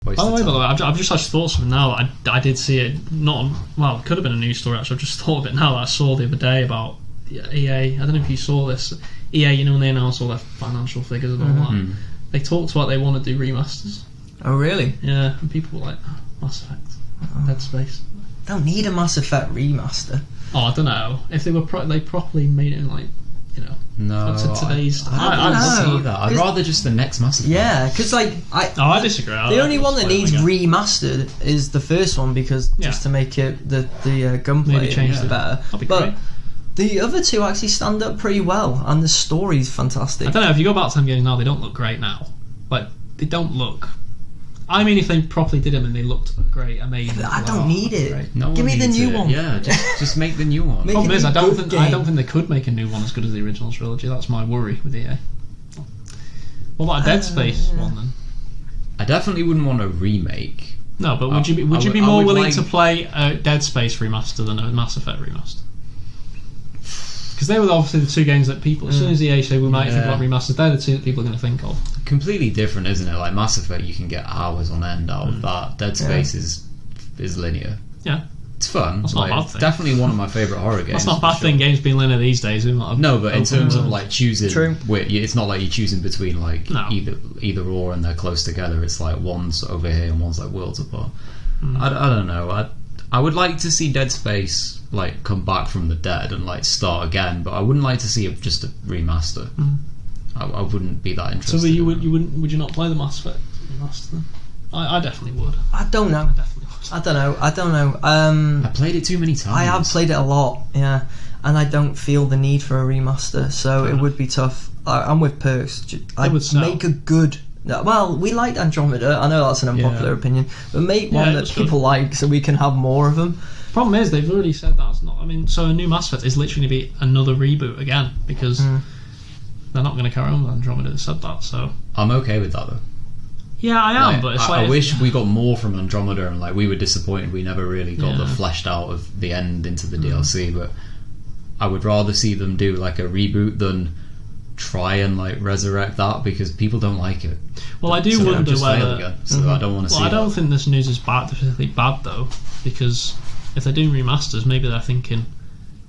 By the way, I've just actually thought something now. I did see it. It could have been a news story actually. I've just thought of it now that I saw the other day about EA. I don't know if you saw this. EA, when they announced all their financial figures and all that, they talked about they want to do remasters. Oh, really? Yeah, and people were like, Mass Effect, Dead Space. Don't need a Mass Effect remaster. Oh, I don't know. If they were they properly made it in up to today's. I see that. I'd rather just the next Mass Effect. Yeah, because I disagree. The only one that needs remastered is the first one just to make it the gunplay better. That'd be great. The other two actually stand up pretty well, and the story's fantastic. I don't know, if you go back to them games now, they don't look great now. Like, they don't look... I mean, if they properly did them and they looked great, amazing. I don't need it. No Give me the new one. Yeah, just make the new one. The problem is, I don't think they could make a new one as good as the original trilogy. That's my worry with EA. What about a Dead Space one then? I definitely wouldn't want a remake. No, but would you be more willing to play a Dead Space remaster than a Mass Effect remaster? Because they were obviously the two games that people, as soon as EA say we might think about remasters, they're the two that people are going to think of. Completely different, isn't it? Like Mass Effect, you can get hours on end out of that. Dead Space is linear. Yeah. It's fun. That's not a bad thing. Definitely one of my favourite horror games. That's not a bad thing, games being linear these days. No, but in terms of like choosing... True. It's not like you're choosing between either or and they're close together. It's like one's over here and one's like worlds apart. I don't know. I would like to see Dead Space like come back from the dead and like start again, but I wouldn't like to see just a remaster. I wouldn't be that interested. So would you not play the Mass Effect remaster then? I definitely would. I don't know. I don't know. I played it too many times. I have played it a lot, yeah, and I don't feel the need for a remaster, so it would be tough. I'm with Perks. I'd make a good... Well, we liked Andromeda. I know that's an unpopular opinion, but make one that people like so we can have more of them. Problem is, they've already said that's not... I mean, so a new Mass Effect is literally going to be another reboot again, because they're not going to carry on with Andromeda. They said that, so... I'm okay with that, though. Yeah, I am, but it's I wish we got more from Andromeda, and like we were disappointed we never really got the fleshed out of the end into the DLC, but I would rather see them do like a reboot than try and like resurrect that, because people don't like it. Well, I do wonder whether... Again, so I don't want to see I don't think this news is particularly bad, though, because if they're doing remasters, maybe they're thinking,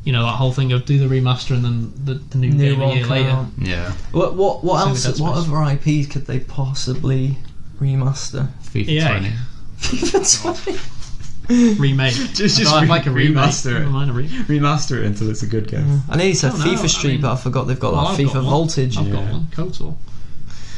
that whole thing of do the remaster and then the new game a year later. Yeah. What else? What other IPs could they possibly remaster? FIFA 20. FIFA 20. Remake. just like a remaster it. Remaster it until it's a good game. I nearly said FIFA Street, but I forgot they've got that FIFA Voltage. I've got one. KOTOR.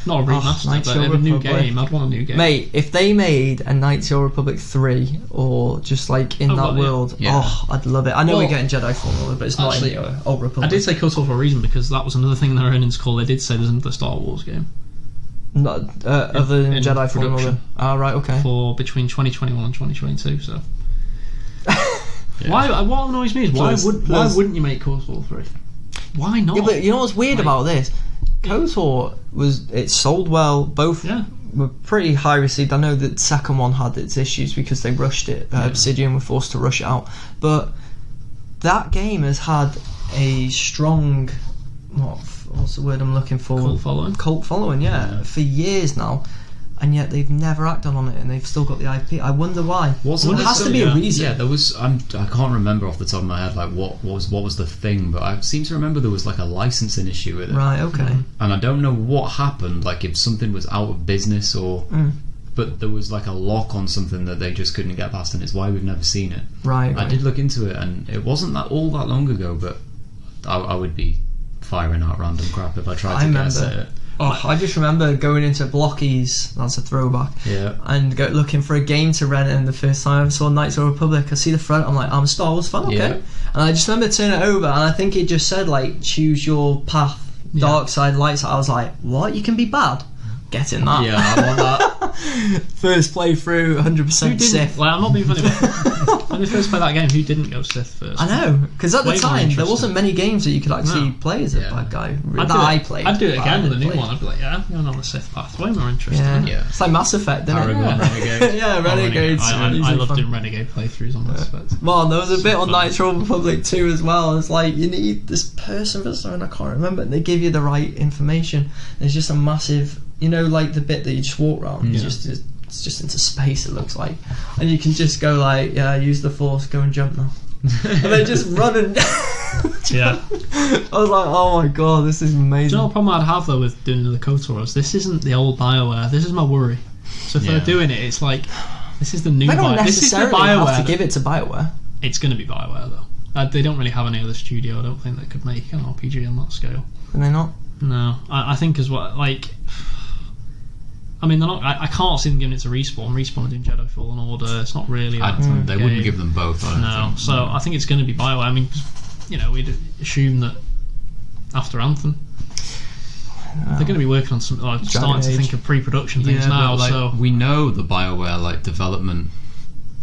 Not a remaster, but a new game. I'd want a new game. Mate, if they made a Knights of the Republic 3, or just like in that world, I'd love it. I know we're getting Jedi Fallen, but it's not in the Old Republic. I did say KOTOR for a reason, because that was another thing in their earnings call. They did say there's another Star Wars game. Not, other than Jedi Fallen Order. Right, okay. For between 2021 and 2022, so... Why? What annoys me is why wouldn't you make KOTOR 3? Why not? Yeah, but you know what's weird about this? KOTOR it sold well. Both were pretty high received. I know that the second one had its issues because they rushed it. Obsidian were forced to rush it out, but that game has had a strong what's the word I'm looking for? Cult following, for years now. And yet they've never acted on it, and they've still got the IP. I wonder why. There has to be a reason. Yeah, there was. I can't remember off the top of my head like what was the thing, but I seem to remember there was like a licensing issue with it. Right. Okay. And I don't know what happened. Like if something was out of business or. But there was like a lock on something that they just couldn't get past, and it's why we've never seen it. Right. I did look into it, and it wasn't that long ago, but I would be firing out random crap if I tried to guess it. I just remember going into Blockies, that's a throwback, and looking for a game to rent, and the first time I ever saw Knights of the Republic, I see the front, I'm like, I'm a Star Wars fan, okay. And I just remember turning it over, and I think it just said, like, choose your path, dark side, light side. I was like, what? You can be bad? Get in that. Yeah, I want that. First playthrough, 100% Sith. Well, I'm not being funny, but when they first played that game, who didn't go Sith first? I know, because at the time, there wasn't many games that you could actually play as a bad guy. I played. I'd do it again with a new one. I'd be like, I'm going on the Sith path. Way more interesting. Yeah. It's like Mass Effect, isn't it? Renegade. Renegades. I loved doing Renegade playthroughs on Mass Effect. Man, there was a bit on Knights of the Republic 2 as well. It's like, you need this person for something, I can't remember. They give you the right information. There's just a massive... like the bit that you just walk around, just it's just into space. It looks like, and you can just go like, yeah, use the force, go and jump now, and they just run and. Yeah. I was like, oh my god, this is amazing. Do you know what problem I'd have though with doing the KOTOR is this isn't the old BioWare. This is my worry. So if they're doing it, it's like this is the new. They don't BioWare. This is the necessarily BioWare. have to give it to BioWare. It's going to be BioWare though. They don't really have any other studio. I don't think that could make an RPG on that scale. Can they not? No, I think as well. Like, I mean, they're not. I can't see them giving it to Respawn. Respawn are doing Jedi Fallen Order. It's not really. They wouldn't give them both. I don't think. So I think it's going to be BioWare. I mean, you know, we'd assume that after Anthem, they're going to be working on some. Starting to think of pre-production things now. Like, so we know the BioWare like development,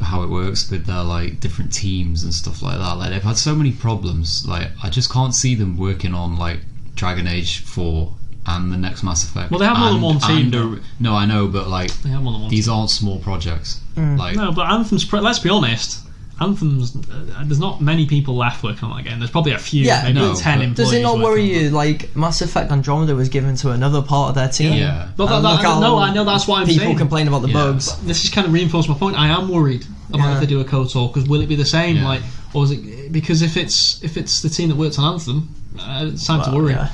how it works with their like different teams and stuff like that. Like they've had so many problems. Like I just can't see them working on like Dragon Age 4 and the next Mass Effect. Well, they have more than one team. No, I know, but like they have more than one these team. aren't small projects. Like no, but Anthem's. Let's be honest. Anthem's. There's not many people left working on that game. There's probably a few. Yeah, maybe 10 employees. Does it not worry you? Like Mass Effect Andromeda was given to another part of their team. Yeah. But I know that's why I'm saying. People complain about the bugs. This is kind of reinforced my point. I am worried about if they do a KOTOR because will it be the same? Yeah. Like, or is it because if it's the team that worked on Anthem, it's time to worry. Yeah.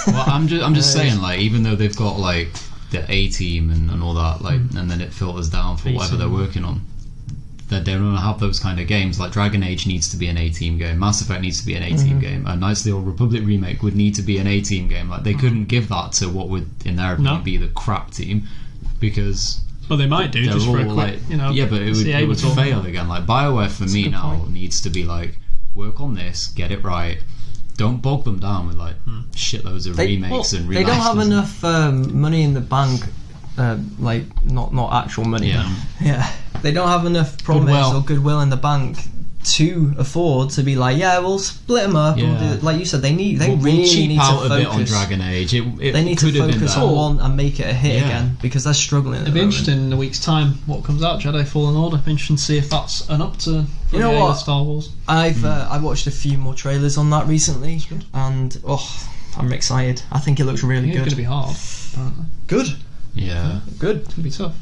Well, I'm just saying, like, even though they've got like the A team and all that, like, and then it filters down for whatever they're working on. That they don't have those kind of games. Like Dragon Age needs to be an A-team game. Mass Effect needs to be an A-team game. And Knights of the Old Republic remake would need to be an A-team game. Like they couldn't give that to what would, in their opinion, be the crap team, because well, they might do just for a quick, like, you know. Yeah, but it would fail again. Like BioWare for me now needs to be like, work on this, get it right. Don't bog them down with like shitloads of remakes and remasters. They don't have enough money in the bank. Like not actual money. Yeah. They don't have enough promise or goodwill in the bank to afford to be like, yeah, we'll split them up. Yeah. We'll do, like you said, they really cheap need out to focus a bit on Dragon Age. They need to focus on one and make it a hit again because they're struggling. It'd be interesting in a week's time what comes out. Jedi Fallen Order. It'd be interesting to see if that's an upturn. For you know what? Star Wars. I watched a few more trailers on that recently, and I'm excited. I think it looks really good. It's going to be hard. Apparently. Good. Yeah. Good. It's going to be tough.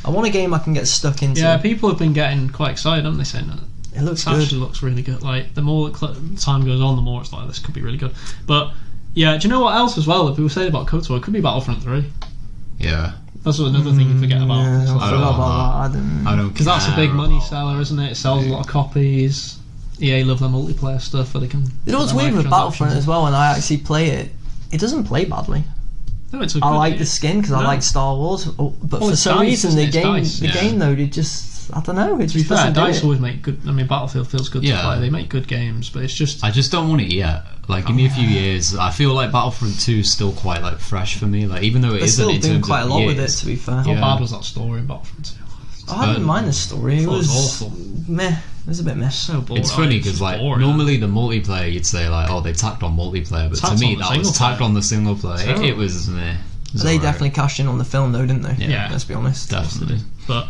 I want a game I can get stuck into. Yeah, people have been getting quite excited, haven't they, saying that? It looks good. Actually looks really good. Like, the more time goes on, the more it's like, this could be really good. But, yeah, do you know what else as well? If we were saying about KOTOR, it could be Battlefront 3. Yeah. That's another thing you forget about. Yeah, I forgot about that. I don't because that's a big money seller, isn't it? It sells a lot of copies. EA love their multiplayer stuff where they can... You know what's weird with Battlefront as well, when I actually play it, it doesn't play badly. No, I like the skin because I like Star Wars, but for some reason the game though, it just, I don't know, it just doesn't do DICE it. always make good. I mean, Battlefield feels good to play. They make good games, but it's just I just don't want it yet. Like, give me a few years. I feel like Battlefront 2 is still quite like fresh for me. Like, even though it isn't, still doing quite a lot with it. To be fair, how bad was that story in Battlefront 2? I didn't mind the story. It was awful. Meh. It was a bit meh. So boring. It's funny because like normally the multiplayer you'd say like, oh, they tacked on multiplayer, but to me that was tacked on the single player. It was meh. They definitely cashed in on the film though, didn't they? Yeah. Let's be honest. Definitely. But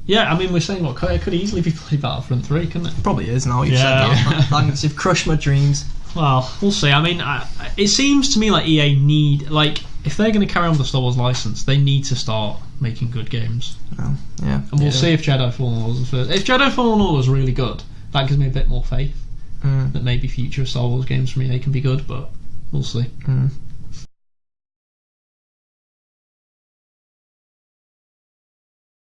yeah, I mean, we're saying it could easily be played Battlefront 3, couldn't it? Probably is now. You've said that. Thanks. You've crushed my dreams. Well, we'll see. I mean, it seems to me like EA need, like, if they're going to carry on with the Star Wars license, they need to start making good games. Oh, yeah. And we'll see if Jedi Fallen Order is the first. If Jedi Fallen Order is really good, that gives me a bit more faith that maybe future Star Wars games from EA can be good, but we'll see.